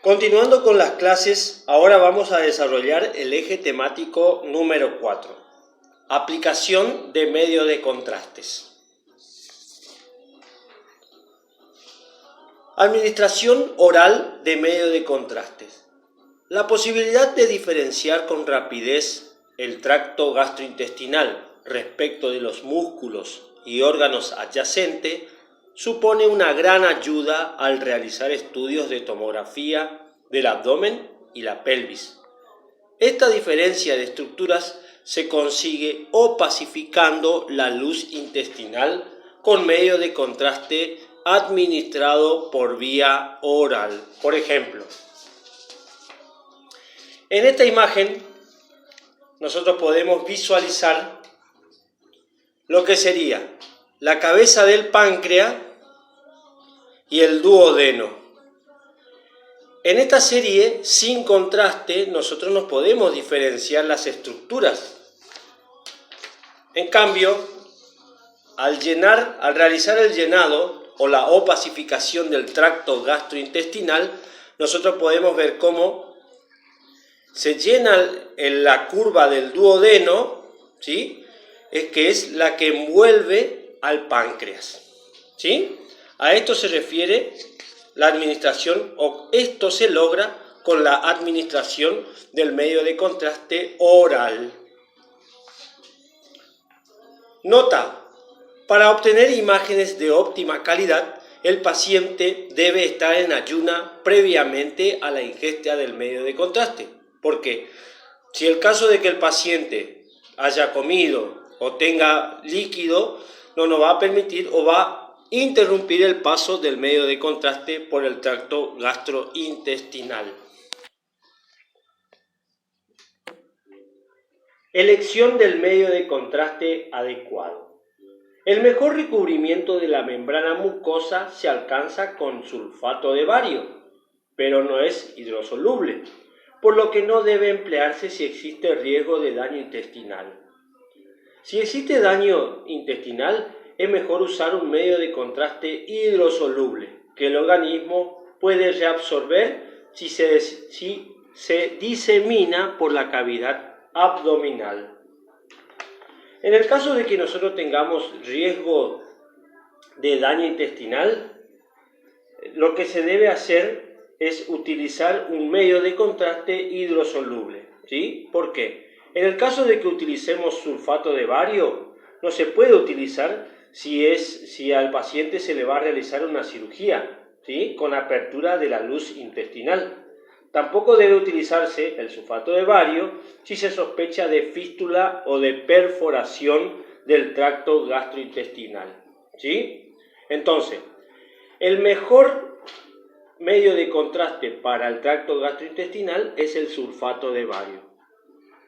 Continuando con las clases, ahora vamos a desarrollar el eje temático número 4, aplicación de medio de contrastes. Administración oral de medio de contrastes. La posibilidad de diferenciar con rapidez el tracto gastrointestinal respecto de los músculos y órganos adyacentes supone una gran ayuda al realizar estudios de tomografía del abdomen y la pelvis. Esta diferencia de estructuras se consigue opacificando la luz intestinal con medio de contraste administrado por vía oral. Por ejemplo, en esta imagen nosotros podemos visualizar lo que sería la cabeza del páncreas y el duodeno. En esta serie, sin contraste, nosotros no podemos diferenciar las estructuras. En cambio, al realizar el llenado o la opacificación del tracto gastrointestinal, nosotros podemos ver cómo se llena la curva del duodeno, ¿sí? Que es la que envuelve al páncreas, ¿sí? A esto se refiere la administración, o esto se logra con la administración del medio de contraste oral. Nota: para obtener imágenes de óptima calidad, el paciente debe estar en ayuna previamente a la ingesta del medio de contraste. Porque si el caso de que el paciente haya comido o tenga líquido, no nos va a permitir o va a interrumpir el paso del medio de contraste por el tracto gastrointestinal. Elección del medio de contraste adecuado. El mejor recubrimiento de la membrana mucosa se alcanza con sulfato de bario, pero no es hidrosoluble, por lo que no debe emplearse si existe riesgo de daño intestinal. Si existe daño intestinal, es mejor usar un medio de contraste hidrosoluble, que el organismo puede reabsorber si se disemina por la cavidad abdominal. En el caso de que nosotros tengamos riesgo de daño intestinal, lo que se debe hacer es utilizar un medio de contraste hidrosoluble, ¿sí? ¿Por qué? En el caso de que utilicemos sulfato de bario, no se puede utilizar si al paciente se le va a realizar una cirugía, ¿sí? Con apertura de la luz intestinal. Tampoco debe utilizarse el sulfato de bario si se sospecha de fístula o de perforación del tracto gastrointestinal, ¿sí? Entonces, el mejor medio de contraste para el tracto gastrointestinal es el sulfato de bario,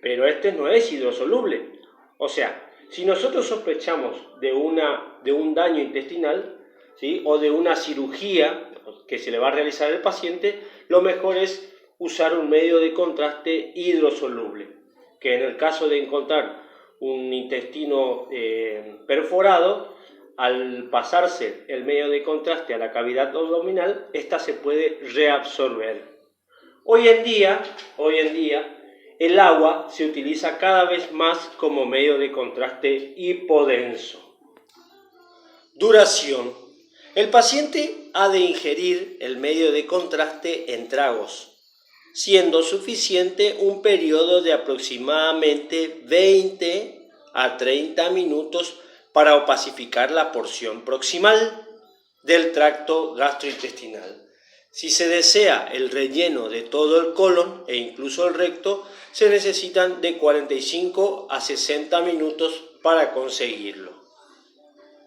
pero este no es hidrosoluble. O sea, si nosotros sospechamos de un daño intestinal, ¿sí? O de una cirugía que se le va a realizar al paciente, lo mejor es usar un medio de contraste hidrosoluble, que en el caso de encontrar un intestino perforado, al pasarse el medio de contraste a la cavidad abdominal, esta se puede reabsorber. Hoy en día, el agua se utiliza cada vez más como medio de contraste hipodenso. Duración. El paciente ha de ingerir el medio de contraste en tragos, siendo suficiente un periodo de aproximadamente 20 a 30 minutos para opacificar la porción proximal del tracto gastrointestinal. Si se desea el relleno de todo el colon e incluso el recto, se necesitan de 45 a 60 minutos para conseguirlo.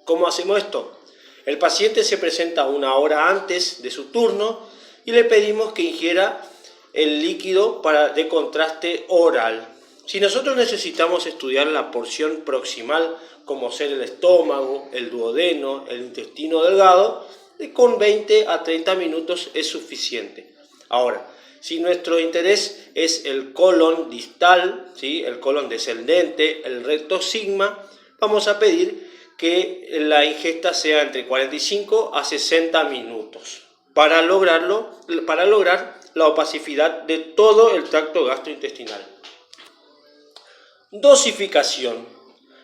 ¿Cómo hacemos esto? El paciente se presenta una hora antes de su turno y le pedimos que ingiera el líquido de contraste oral. Si nosotros necesitamos estudiar la porción proximal, como ser el estómago, el duodeno, el intestino delgado, con 20 a 30 minutos es suficiente. Ahora, si nuestro interés es el colon distal, ¿sí? El colon descendente, el recto sigma, vamos a pedir que la ingesta sea entre 45 a 60 minutos para lograr la opacidad de todo el tracto gastrointestinal. Dosificación.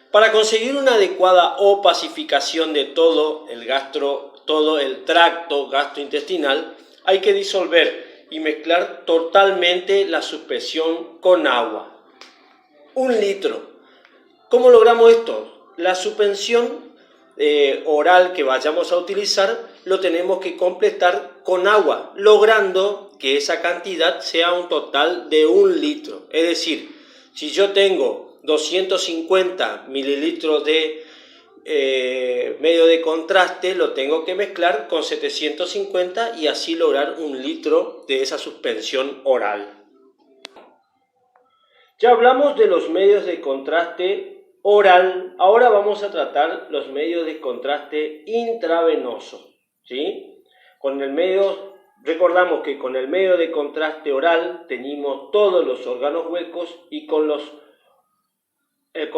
Para conseguir una adecuada opacificación de todo el tracto gastrointestinal, hay que disolver y mezclar totalmente la suspensión con agua. 1 litro. ¿Cómo logramos esto? La suspensión oral que vayamos a utilizar lo tenemos que completar con agua, logrando que esa cantidad sea un total de 1 litro. Es decir, si yo tengo 250 mililitros de medio de contraste, lo tengo que mezclar con 750 y así lograr 1 litro de esa suspensión oral. Ya hablamos de los medios de contraste oral, ahora vamos a tratar los medios de contraste intravenoso, ¿sí? Recordamos que con el medio de contraste oral teníamos todos los órganos huecos y con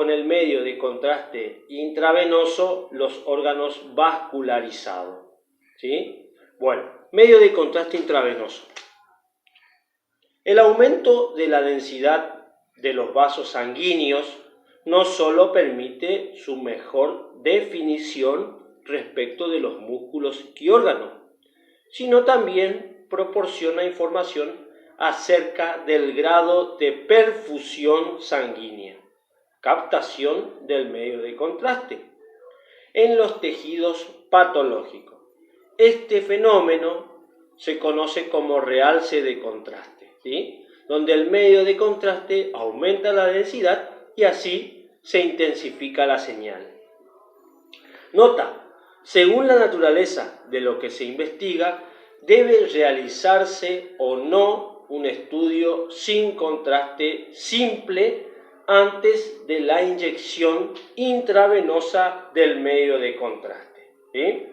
el medio de contraste intravenoso los órganos vascularizados, ¿sí? Bueno, medio de contraste intravenoso. El aumento de la densidad de los vasos sanguíneos no solo permite su mejor definición respecto de los músculos y órganos, sino también proporciona información acerca del grado de perfusión sanguínea, captación del medio de contraste, en los tejidos patológicos. Este fenómeno se conoce como realce de contraste, ¿sí? Donde el medio de contraste aumenta la densidad y así se intensifica la señal. Nota, según la naturaleza de lo que se investiga, debe realizarse o no un estudio sin contraste simple antes de la inyección intravenosa del medio de contraste, ¿sí?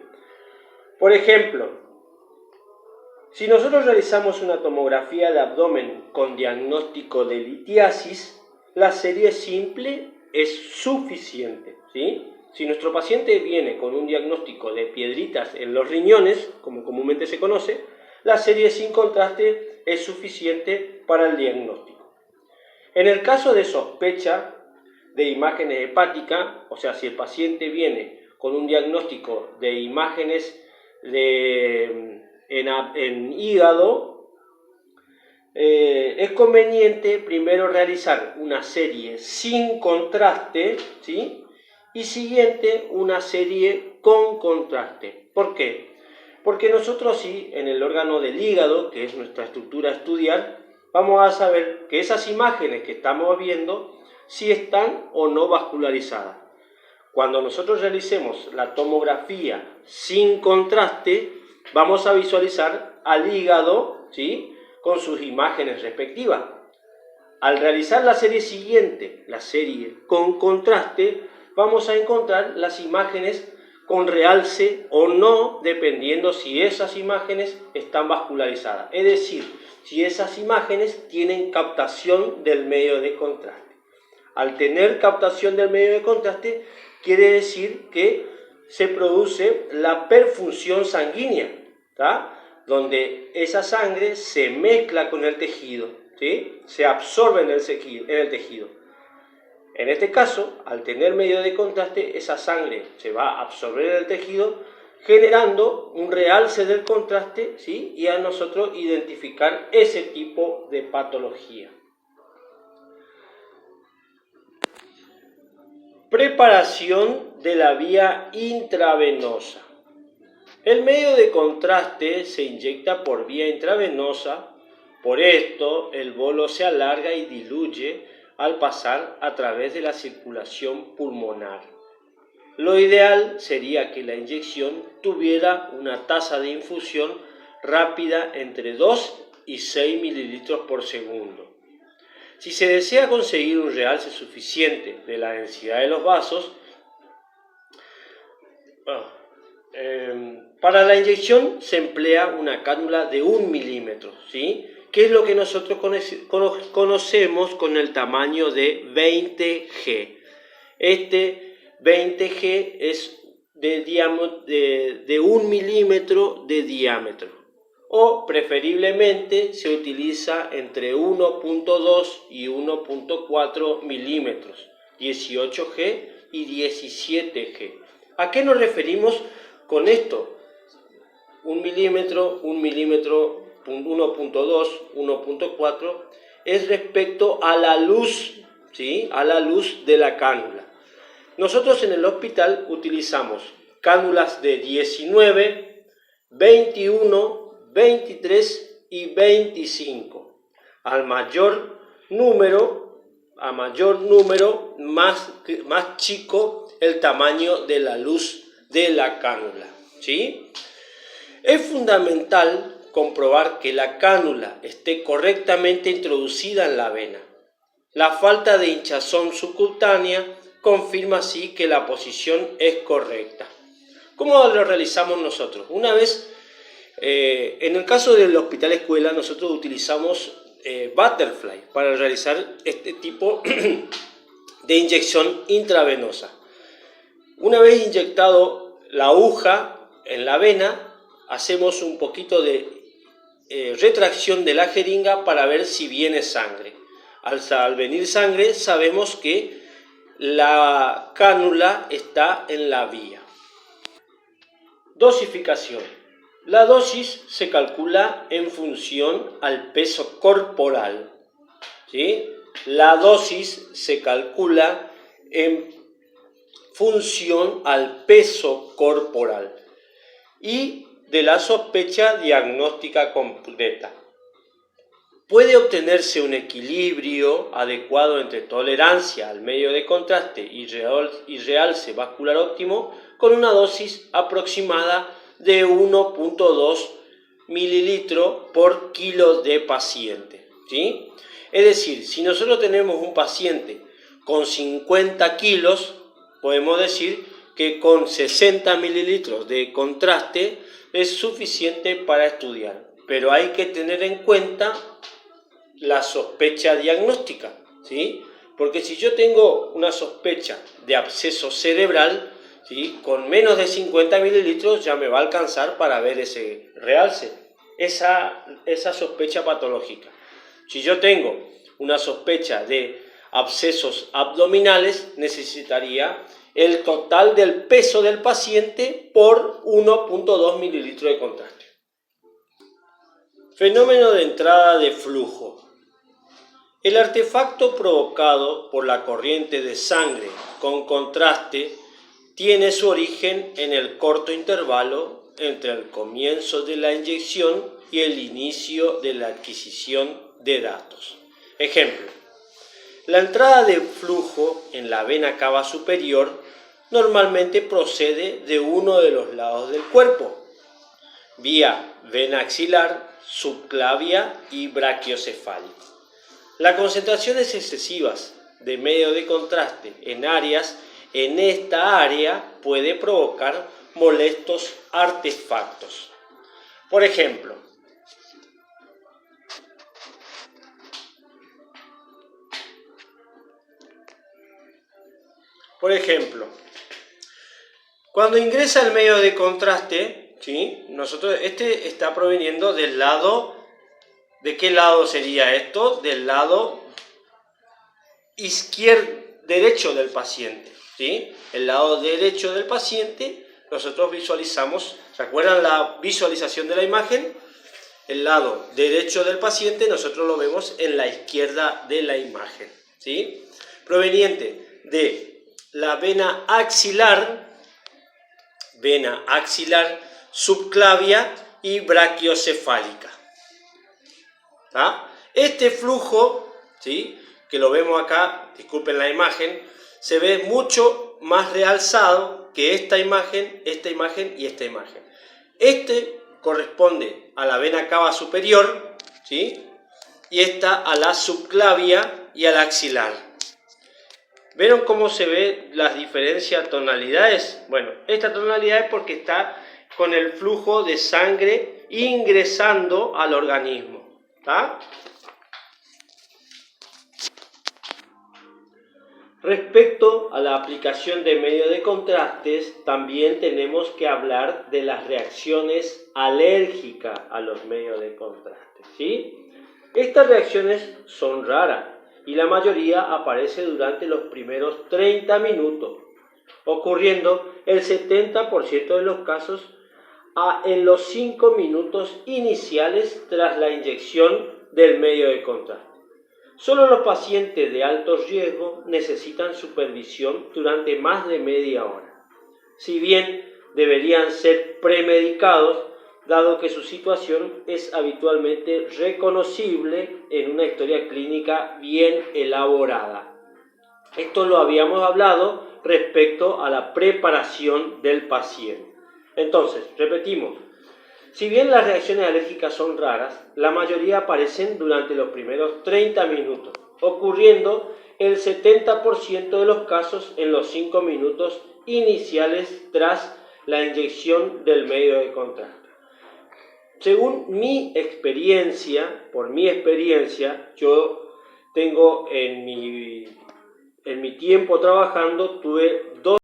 Por ejemplo, si nosotros realizamos una tomografía de abdomen con diagnóstico de litiasis, la serie simple es suficiente, ¿sí? Si nuestro paciente viene con un diagnóstico de piedritas en los riñones, como comúnmente se conoce, la serie sin contraste es suficiente para el diagnóstico. En el caso de sospecha de imágenes hepáticas, o sea, si el paciente viene con un diagnóstico de imágenes en hígado, es conveniente primero realizar una serie sin contraste, ¿sí? Y siguiente una serie con contraste. ¿Por qué? Porque nosotros sí, en el órgano del hígado, que es nuestra estructura a estudiar, vamos a saber que esas imágenes que estamos viendo si están o no vascularizadas. Cuando nosotros realicemos la tomografía sin contraste, vamos a visualizar al hígado, ¿sí?, con sus imágenes respectivas. Al realizar la serie siguiente, la serie con contraste, vamos a encontrar las imágenes con realce o no, dependiendo si esas imágenes están vascularizadas. Es decir, si esas imágenes tienen captación del medio de contraste. Al tener captación del medio de contraste, quiere decir que se produce la perfusión sanguínea, ¿tá?, donde esa sangre se mezcla con el tejido, ¿sí?, se absorbe en el tejido. En este caso, al tener medio de contraste, esa sangre se va a absorber en el tejido, generando un realce del contraste, ¿sí?, y a nosotros identificar ese tipo de patología. Preparación de la vía intravenosa. El medio de contraste se inyecta por vía intravenosa, por esto el bolo se alarga y diluye al pasar a través de la circulación pulmonar. Lo ideal sería que la inyección tuviera una tasa de infusión rápida entre 2 y 6 mililitros por segundo. Si se desea conseguir un realce suficiente de la densidad de los vasos, para la inyección se emplea una cánula de 1 milímetro, ¿sí?, que es lo que nosotros conocemos con el tamaño de 20G. Este 20G es de 1 milímetro de diámetro. o preferiblemente se utiliza entre 1.2 y 1.4 milímetros, 18G y 17G. ¿A qué nos referimos con esto? 1 milímetro, 1.2, 1.4 es respecto a la luz, ¿sí? A la luz de la cánula. Nosotros en el hospital utilizamos cánulas de 19, 21, 23 y 25. A mayor número, más chico el tamaño de la luz de la cánula, ¿sí? Es fundamental comprobar que la cánula esté correctamente introducida en la vena. La falta de hinchazón subcutánea confirma así que la posición es correcta. ¿Cómo lo realizamos nosotros? Una vez, en el caso del hospital escuela, nosotros utilizamos Butterfly para realizar este tipo de inyección intravenosa. Una vez inyectado la aguja en la vena, hacemos un poquito de retracción de la jeringa para ver si viene sangre. Al venir sangre, sabemos que la cánula está en la vía. Dosificación. La dosis se calcula en función al peso corporal, ¿sí? La dosis se calcula en función al peso corporal y de la sospecha diagnóstica completa. Puede obtenerse un equilibrio adecuado entre tolerancia al medio de contraste y realce vascular óptimo con una dosis aproximada de 1.2 mililitros por kilo de paciente, ¿sí? Es decir, si nosotros tenemos un paciente con 50 kilos, podemos decir que con 60 mililitros de contraste es suficiente para estudiar, pero hay que tener en cuenta la sospecha diagnóstica, ¿sí? Porque si yo tengo una sospecha de absceso cerebral, ¿sí? Con menos de 50 mililitros ya me va a alcanzar para ver ese realce, esa sospecha patológica. Si yo tengo una sospecha de abscesos abdominales, necesitaría el total del peso del paciente por 1.2 mililitros de contraste. Fenómeno de entrada de flujo. El artefacto provocado por la corriente de sangre con contraste tiene su origen en el corto intervalo entre el comienzo de la inyección y el inicio de la adquisición de datos. Ejemplo: la entrada de flujo en la vena cava superior normalmente procede de uno de los lados del cuerpo, vía vena axilar, subclavia y brachiocefálica. Las concentraciones excesivas de medio de contraste en esta área puede provocar molestos artefactos. Por ejemplo, cuando ingresa el medio de contraste, ¿sí? Este está proveniendo del lado. ¿De qué lado sería esto? Del lado derecho del paciente, ¿sí? El lado derecho del paciente, nosotros visualizamos, ¿se acuerdan la visualización de la imagen? El lado derecho del paciente nosotros lo vemos en la izquierda de la imagen, ¿sí? Proveniente de la vena axilar, subclavia y brachiocefálica. Este flujo, ¿sí?, que lo vemos acá, disculpen la imagen, se ve mucho más realzado que esta imagen y esta imagen. Este corresponde a la vena cava superior, ¿sí?, y esta a la subclavia y al axilar. ¿Vieron cómo se ve las diferencias tonalidades? Bueno, esta tonalidad es porque está con el flujo de sangre ingresando al organismo. Respecto a la aplicación de medios de contrastes, también tenemos que hablar de las reacciones alérgicas a los medios de contraste, ¿sí? Estas reacciones son raras y la mayoría aparece durante los primeros 30 minutos, ocurriendo el 70% de los casos en los 5 minutos iniciales tras la inyección del medio de contraste. Solo los pacientes de alto riesgo necesitan supervisión durante más de media hora, si bien deberían ser premedicados, dado que su situación es habitualmente reconocible en una historia clínica bien elaborada. Esto lo habíamos hablado respecto a la preparación del paciente. Entonces, repetimos. Si bien las reacciones alérgicas son raras, la mayoría aparecen durante los primeros 30 minutos, ocurriendo el 70% de los casos en los 5 minutos iniciales tras la inyección del medio de contraste. Según mi experiencia, yo tengo en mi tiempo trabajando, tuve 2